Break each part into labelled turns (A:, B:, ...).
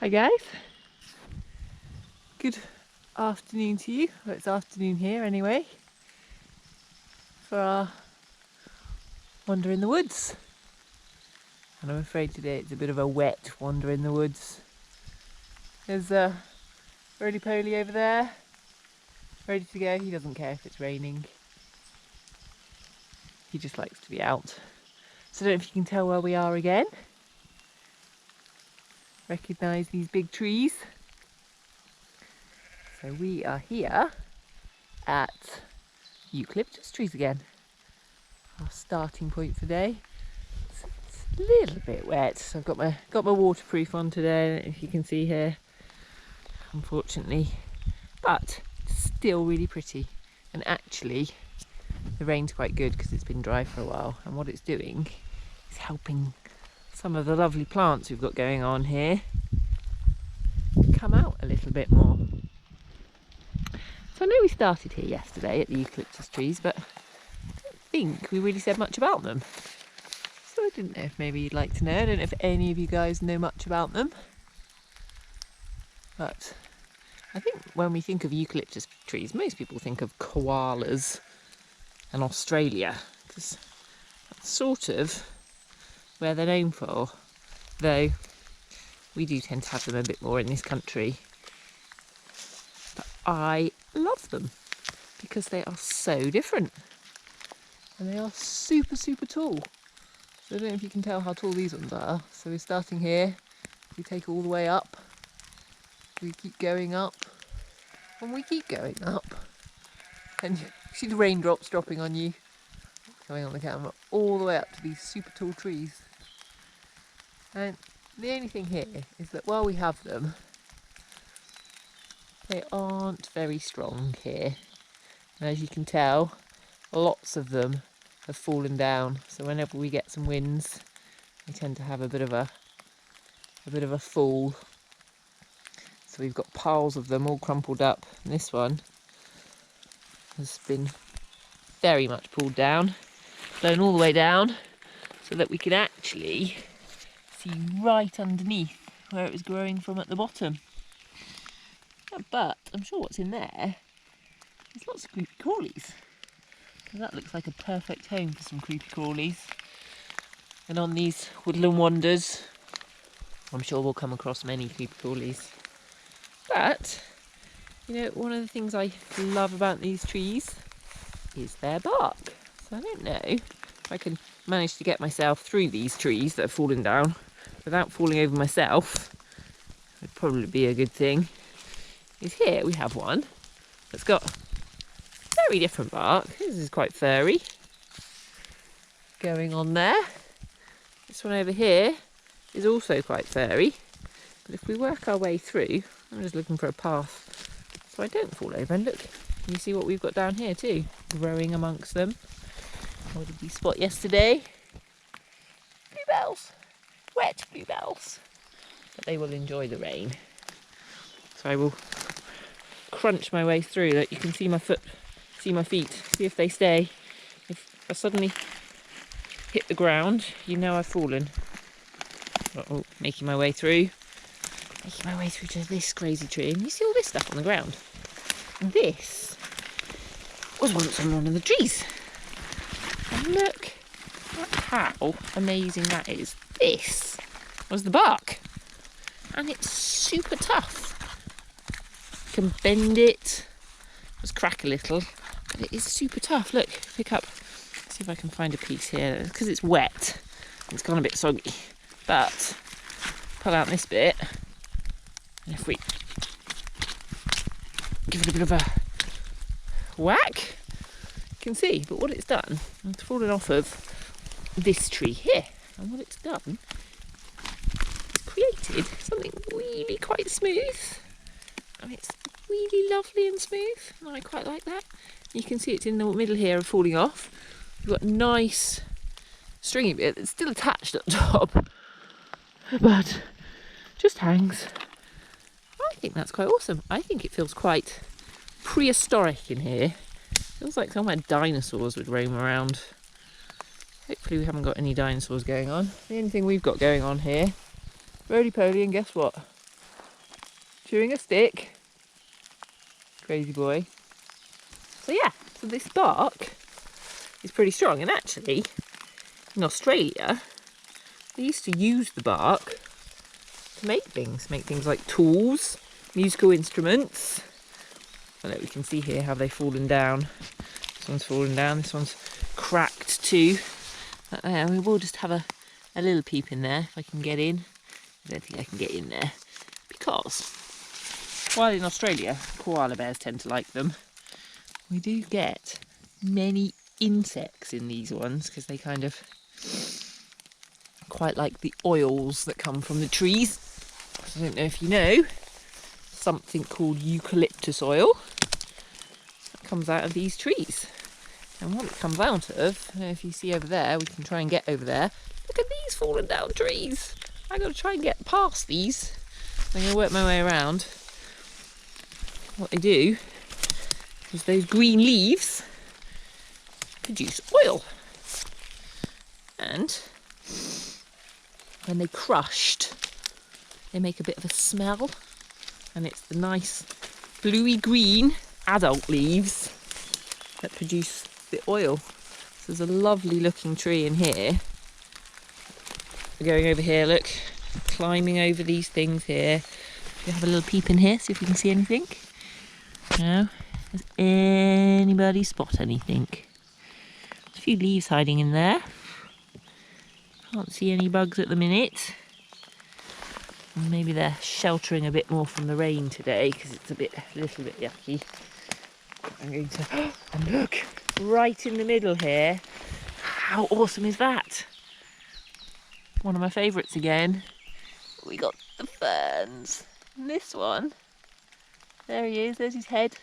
A: Hi guys, good afternoon to you. Well, it's afternoon here anyway for our wander in the woods, and I'm afraid today it's a bit of a wet wander in the woods. There's roly-poly over there, ready to go. He doesn't care if it's raining, he just likes to be out. So I don't know if you can tell where we are again. Recognise these big trees. So we are here at eucalyptus trees again. Our starting point for the day. It's a little bit wet, so I've got my waterproof on today. I don't know if you can see here, unfortunately, but it's still really pretty. And actually, the rain's quite good because it's been dry for a while. And what it's doing is helping some of the lovely plants we've got going on here come out a little bit more. So I know we started here yesterday at the eucalyptus trees, but I don't think we really said much about them. So I didn't know if maybe you'd like to know. I don't know if any of you guys know much about them. But I think when we think of eucalyptus trees, most people think of koalas and Australia, because that's sort of where they're known for, though we do tend to have them a bit more in this country. But I love them because they are so different and they are super tall. So I don't know if you can tell how tall these ones are. So we're starting here, we take all the way up, we keep going up, and we keep going up, and you see the raindrops dropping on you, coming on the camera, all the way up to these super tall trees. And the only thing here is that while we have them, they aren't very strong here. And as you can tell, lots of them have fallen down. So whenever we get some winds, they tend to have a bit of a fall. So we've got piles of them all crumpled up. And this one has been very much pulled down, blown all the way down, so that we can actually see right underneath where it was growing from at the bottom. But I'm sure what's in there is lots of creepy crawlies. So that looks like a perfect home for some creepy crawlies. And on these woodland wanders, I'm sure we'll come across many creepy crawlies. But, you know, one of the things I love about these trees is their bark. So I don't know if I can manage to get myself through these trees that have fallen down without falling over myself. Would probably be a good thing. Is here we have one that's got very different bark. This is quite furry going on there. This one over here is also quite furry, but if we work our way through, I'm just looking for a path so I don't fall over. And look, can you see what we've got down here too, growing amongst them? What did we spot yesterday? Bluebells, wet bluebells, but they will enjoy the rain. So I will crunch my way through. That you can see my foot, see my feet, see if they stay. If I suddenly hit the ground, you know I've fallen. Uh-oh, making my way through to this crazy tree, and you see all this stuff on the ground. And this was once on one of the trees. And look at how amazing that is. This was the bark, and it's super tough. You can bend it, just crack a little, but it is super tough. Look, pick up, see if I can find a piece here, because it's wet, it's gone a bit soggy, but pull out this bit, and if we give it a bit of a whack, you can see, but what it's done, it's fallen off of this tree here, and what it's done, it's created something really quite smooth. I mean, it's really lovely and smooth, and I quite like that. You can see it's in the middle here of falling off. We've got a nice stringy bit that's still attached at the top, but just hangs. I think that's quite awesome. I think it feels quite prehistoric in here. Feels like somewhere dinosaurs would roam around. Hopefully we haven't got any dinosaurs going on. The only thing we've got going on here, roly-poly, and guess what? chewing a stick. Crazy boy. So yeah, so this bark is pretty strong, and actually in Australia they used to use the bark to make things like tools, musical instruments. And we can see here how they've fallen down. This one's fallen down, this one's cracked too. But we will just have a little peep in there if I can get in. I don't think I can get in there because while in Australia koala bears tend to like them, we do get many insects in these ones because they kind of quite like the oils that come from the trees. I don't know if you know, something called eucalyptus oil that comes out of these trees. And what it comes out of, if you see over there, we can try and get over there. Look at these fallen down trees. I've got to try and get past these. I'm going to work my way around. What they do is those green leaves produce oil. And when they're crushed, they make a bit of a smell. And it's the nice bluey green adult leaves that produce the oil. So there's a lovely looking tree in here. We're going over here, look, climbing over these things here. We'll have a little peep in here, see if we can see anything. Now, does anybody spot anything? There's a few leaves hiding in there. Can't see any bugs at the minute. Maybe they're sheltering a bit more from the rain today because it's a little bit yucky. I'm going to, and look, right in the middle here. How awesome is that? One of my favourites again. We got the ferns. And this one, there he is, there's his head.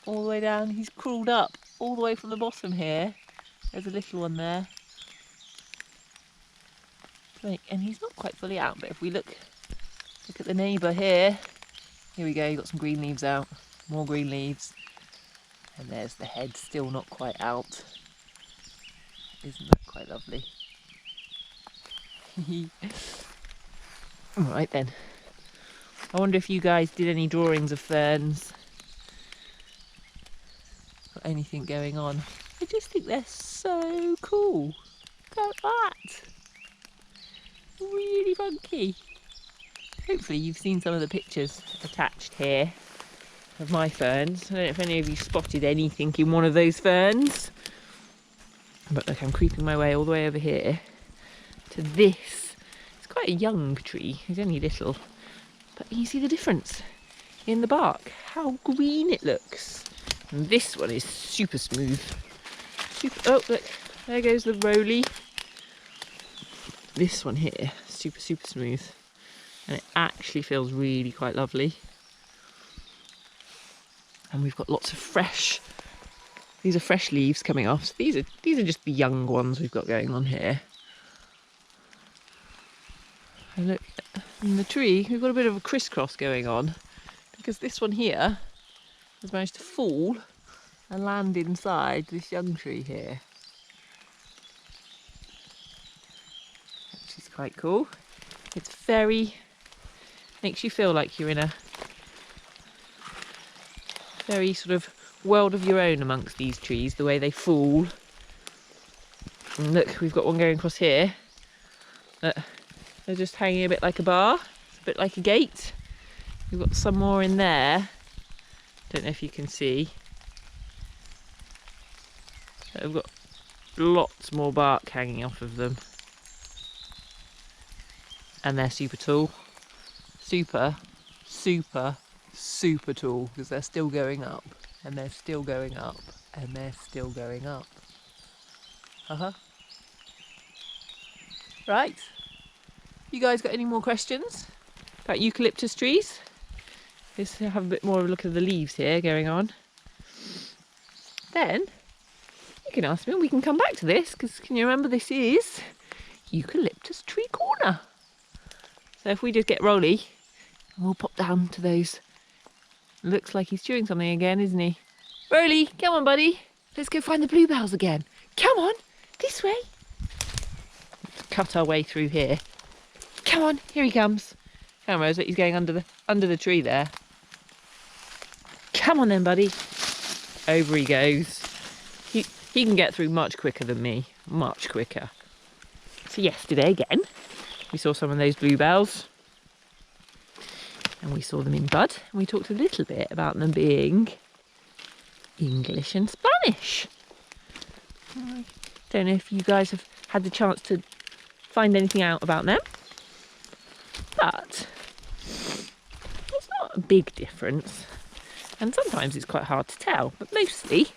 A: All the way down, he's crawled up all the way from the bottom here. There's a little one there. And he's not quite fully out, but if we look at the neighbour here we go, you've got some green leaves out, more green leaves, and there's the head still not quite out. Isn't that quite lovely? Alright then, I wonder if you guys did any drawings of ferns, got anything going on. I just think they're so cool. Look at that! Really funky. Hopefully you've seen some of the pictures attached here of my ferns. I don't know if any of you spotted anything in one of those ferns. But look, I'm creeping my way all the way over here to this. It's quite a young tree, it's only little. But you see the difference in the bark, how green it looks. And this one is super smooth. Oh look, there goes the roly. This one here, super smooth, and it actually feels really quite lovely. And we've got lots of fresh, these are fresh leaves coming off. So these are just the young ones we've got going on here. And look, in the tree we've got a bit of a crisscross going on because this one here has managed to fall and land inside this young tree here. Quite cool. It's makes you feel like you're in a very sort of world of your own amongst these trees, the way they fall. And look, we've got one going across here. They're just hanging a bit like a bar, it's a bit like a gate. We've got some more in there. Don't know if you can see. We've got lots more bark hanging off of them. And they're super tall. Super tall, because they're still going up, and they're still going up, and they're still going up. Right. You guys got any more questions about eucalyptus trees? Let's have a bit more of a look at the leaves here going on. Then you can ask me and we can come back to this, because can you remember this is Eucalyptus Tree Corner. So if we just get Rolly, we'll pop down to those. Looks like he's chewing something again, isn't he? Rolly, come on buddy. Let's go find the bluebells again. Come on, this way. Let's cut our way through here. Come on, here he comes. Come on, Rose, he's going under the tree there. Come on then, buddy. Over he goes. He can get through much quicker than me, much quicker. So yesterday again, we saw some of those bluebells, and we saw them in bud, and we talked a little bit about them being English and Spanish. I don't know if you guys have had the chance to find anything out about them, but it's not a big difference, and sometimes it's quite hard to tell, but mostly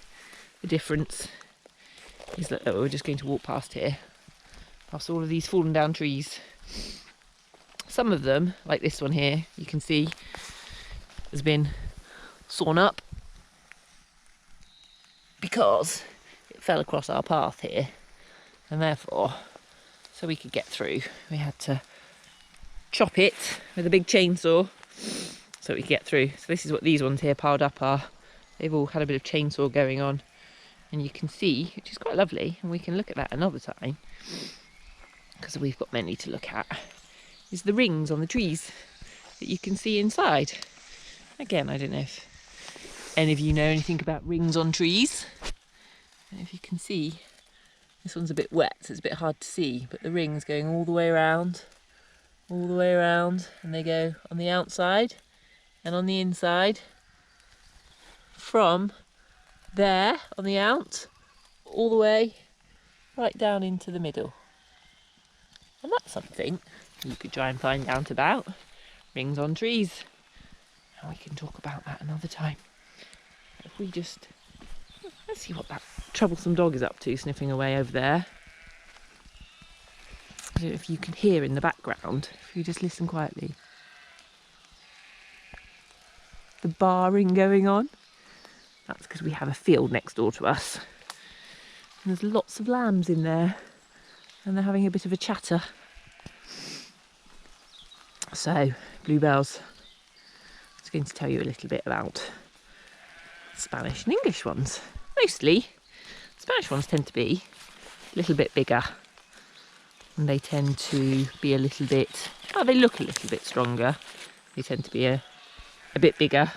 A: the difference is that we're just going to walk past here, past all of these fallen down trees. Some of them, like this one here, you can see has been sawn up because it fell across our path here, and therefore, so we could get through, we had to chop it with a big chainsaw so we could get through. So this is what these ones here piled up are. They've all had a bit of chainsaw going on, and you can see, which is quite lovely, and we can look at that another time because we've got many to look at, is the rings on the trees that you can see inside. Again, I don't know if any of you know anything about rings on trees. And if you can see, this one's a bit wet, so it's a bit hard to see, but the ring's going all the way around, and they go on the outside and on the inside, from there on the out, all the way right down into the middle. And that's something you could try and find out about, rings on trees. And we can talk about that another time. If we just, let's see what that troublesome dog is up to, sniffing away over there. I don't know if you can hear in the background, if you just listen quietly. The barring going on. That's because we have a field next door to us. And there's lots of lambs in there, and they're having a bit of a chatter. So, bluebells. I was going to tell you a little bit about Spanish and English ones. Mostly, Spanish ones tend to be a little bit bigger, and they tend to be a little bit, oh, they look a little bit stronger. They tend to be a bit bigger,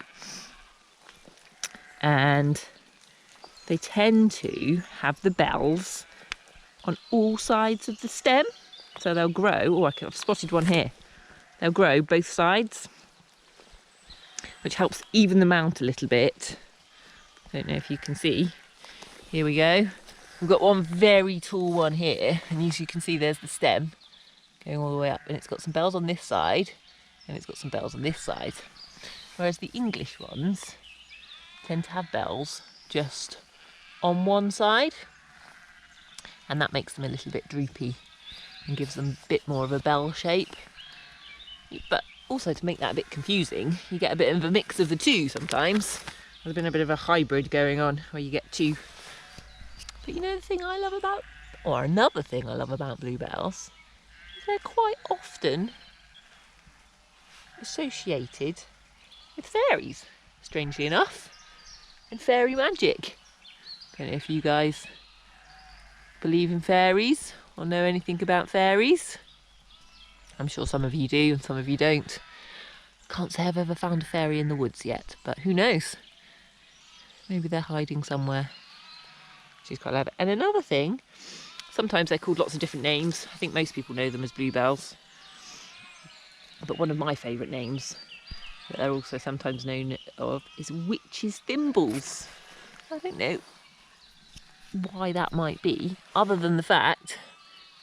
A: and they tend to have the bells on all sides of the stem, so they'll grow. Oh, I've spotted one here. They'll grow both sides, which helps even them out a little bit. I don't know if you can see. Here we go. We've got one very tall one here, and as you can see, there's the stem going all the way up, and it's got some bells on this side, and it's got some bells on this side. Whereas the English ones tend to have bells just on one side, and that makes them a little bit droopy and gives them a bit more of a bell shape. But also, to make that a bit confusing, you get a bit of a mix of the two sometimes. There's been a bit of a hybrid going on where you get two. But you know the thing I love about, or another thing I love about bluebells, is they're quite often associated with fairies, strangely enough, and fairy magic. I don't know if you guys believe in fairies or know anything about fairies. I'm sure some of you do and some of you don't. Can't say I've ever found a fairy in the woods yet, but who knows? Maybe they're hiding somewhere. She's quite clever. And another thing, sometimes they're called lots of different names. I think most people know them as bluebells. But one of my favourite names that they're also sometimes known of is witches' thimbles. I don't know why that might be, other than the fact,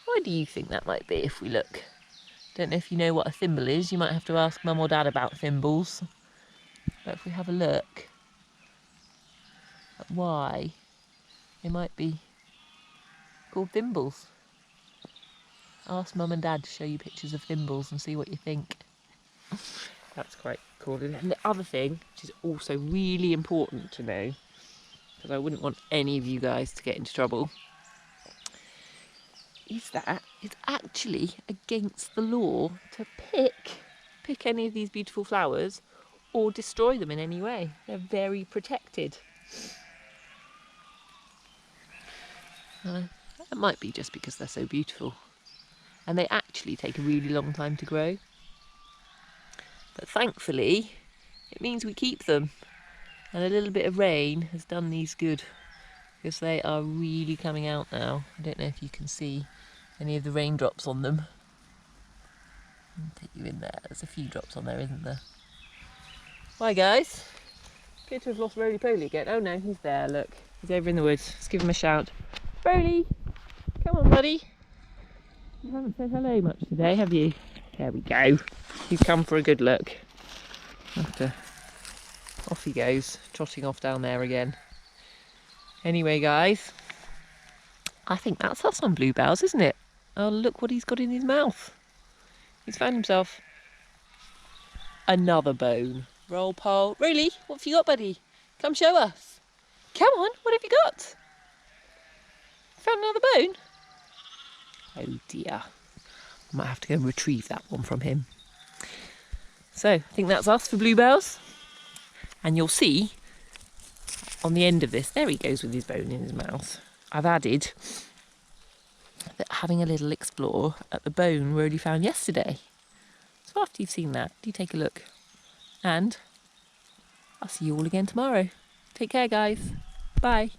A: why do you think that might be if we look? Don't know if you know what a thimble is. You might have to ask Mum or Dad about thimbles. But if we have a look at why they might be called thimbles. Ask Mum and Dad to show you pictures of thimbles and see what you think. That's quite cool. And the other thing, which is also really important to know, because I wouldn't want any of you guys to get into trouble, is that it's actually against the law to pick any of these beautiful flowers or destroy them in any way. They're very protected. That might be just because they're so beautiful. and they actually take a really long time to grow. But thankfully, it means we keep them, and a little bit of rain has done these good, because they are really coming out now. I don't know if you can see any of the raindrops on them. I'll take you in there. There's a few drops on there, isn't there? Hi guys. Appear to have lost Roly Poly again. Oh no, he's there, look. He's over in the woods. Let's give him a shout. Roly! Come on, buddy. You haven't said hello much today, have you? There we go. He's come for a good look. Off he goes, trotting off down there again. Anyway, guys, I think that's us on bluebells, isn't it? Oh, look what he's got in his mouth. He's found himself another bone. Roll pole. Roly, what have you got, buddy? Come show us. Come on, what have you got? Found another bone? Oh dear. I might have to go and retrieve that one from him. So, I think that's us for bluebells. And you'll see on the end of this, there he goes with his bone in his mouth. I've added that having a little explore at the bone Roly found yesterday. So after you've seen that, do take a look. And I'll see you all again tomorrow. Take care, guys. Bye.